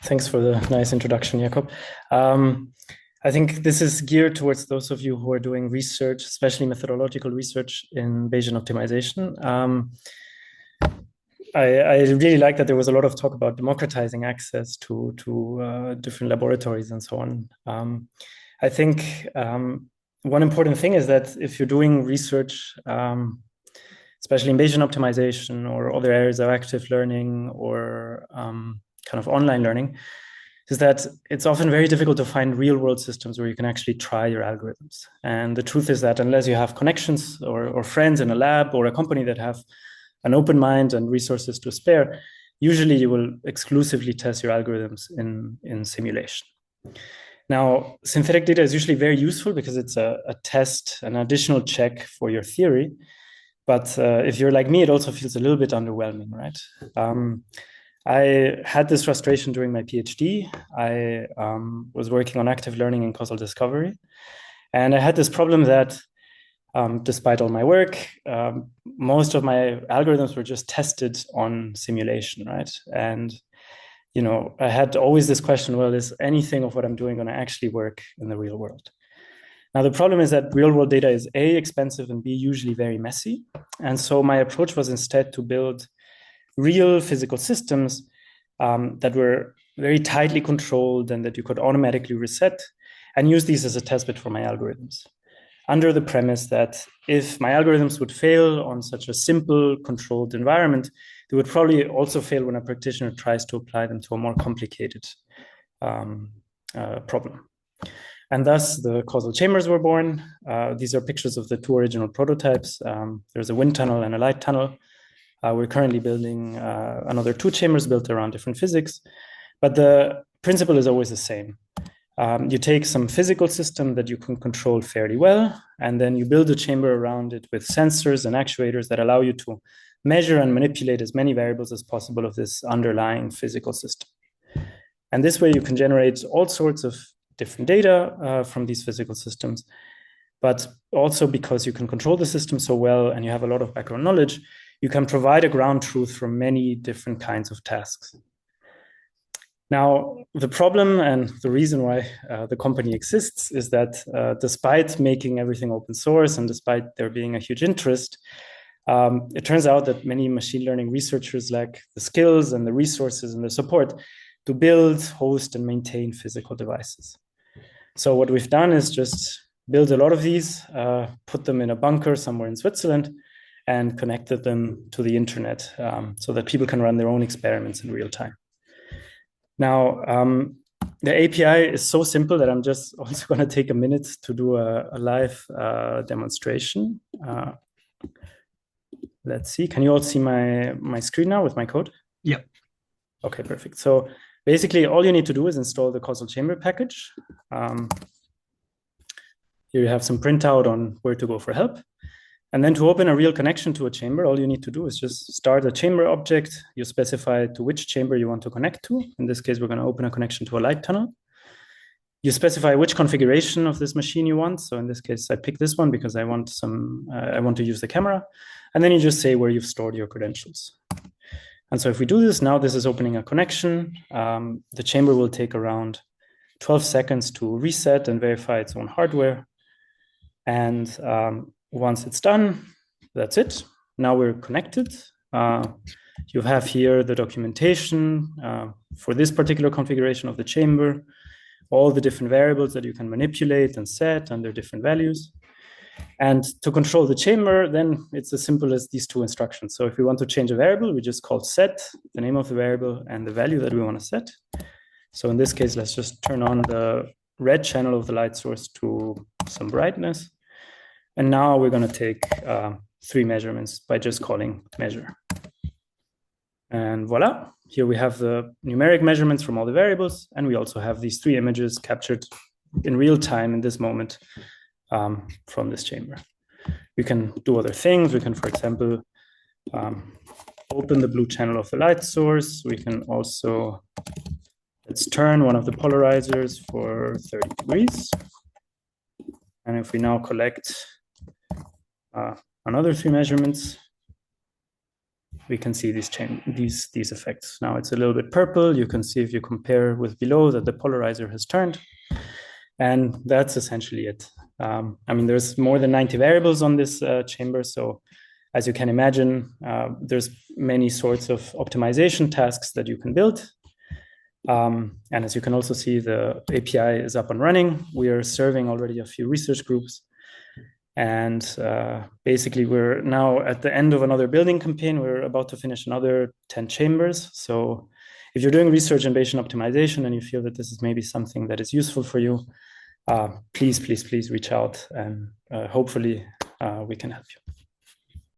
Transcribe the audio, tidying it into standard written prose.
Thanks for the nice introduction, Jakob. I think this is geared towards those of you who are doing research, especially methodological research in Bayesian optimization. I really like that there was a lot of talk about democratizing access to different laboratories and so on. I think one important thing is that if you're doing research, especially in Bayesian optimization or other areas of active learning or kind of online learning, is that it's often very difficult to find real world systems where you can actually try your algorithms. And the truth is that unless you have connections or friends in a lab or a company that have an open mind and resources to spare, usually you will exclusively test your algorithms in simulation. Now, synthetic data is usually very useful because it's a test, an additional check for your theory. But if you're like me, it also feels a little bit underwhelming, right? I had this frustration during my PhD. I was working on active learning and causal discovery. And I had this problem that despite all my work, most of my algorithms were just tested on simulation, right? And, you know, I had always this question, well, is anything of what I'm doing going to actually work in the real world? Now, the problem is that real world data is A, expensive, and B, usually very messy. And so my approach was instead to build real physical systems that were very tightly controlled and that you could automatically reset and use these as a testbed for my algorithms, under the premise that if my algorithms would fail on such a simple controlled environment, they would probably also fail when a practitioner tries to apply them to a more complicated problem. And thus the causal chambers were born. These are pictures of the two original prototypes. There's a wind tunnel and a light tunnel. We're currently building another two chambers built around different physics, but the principle is always the same. You take some physical system that you can control fairly well, and then you build a chamber around it with sensors and actuators that allow you to measure and manipulate as many variables as possible of this underlying physical system. And this way you can generate all sorts of different data from these physical systems, but also because you can control the system so well and you have a lot of background knowledge, you can provide a ground truth for many different kinds of tasks. Now, the problem and the reason why the company exists is that despite making everything open source and despite there being a huge interest, it turns out that many machine learning researchers lack the skills and the resources and the support to build, host, and maintain physical devices. So what we've done is just build a lot of these, put them in a bunker somewhere in Switzerland, and connected them to the internet so that people can run their own experiments in real time. Now, the API is so simple that I'm just also going to take a minute to do a live demonstration. Let's see. Can you all see my screen now with my code? Yeah. Okay, perfect. So basically, all you need to do is install the causal chamber package. Here you have some printout on where to go for help. And then to open a real connection to a chamber, all you need to do is just start a chamber object. You specify to which chamber you want to connect to. In this case, we're going to open a connection to a light tunnel. You specify which configuration of this machine you want. So in this case, I pick this one because I want to use the camera. And then you just say where you've stored your credentials. And so if we do this, now this is opening a connection. The chamber will take around 12 seconds to reset and verify its own hardware. And once it's done, that's it. Now we're connected. You have here the documentation for this particular configuration of the chamber, all the different variables that you can manipulate and set and their different values. And to control the chamber, then it's as simple as these two instructions. So if we want to change a variable, we just call set, the name of the variable, and the value that we want to set. So in this case, let's just turn on the red channel of the light source to some brightness. And now we're going to take 3 measurements by just calling measure. And voila, here we have the numeric measurements from all the variables. And we also have these 3 images captured in real time in this moment from this chamber. We can do other things. We can, for example, open the blue channel of the light source. We can also, let's turn one of the polarizers for 30 degrees. And if we now collect another 3 measurements, we can see these effects. Now it's a little bit purple. You can see if you compare with below that the polarizer has turned. And that's essentially it. I mean, there's more than 90 variables on this chamber. So as you can imagine, there's many sorts of optimization tasks that you can build. And as you can also see, the API is up and running. We are serving already a few research groups. And basically, we're now at the end of another building campaign. We're about to finish another 10 chambers. So if you're doing research in Bayesian optimization and you feel that this is maybe something that is useful for you, please reach out, and hopefully we can help you.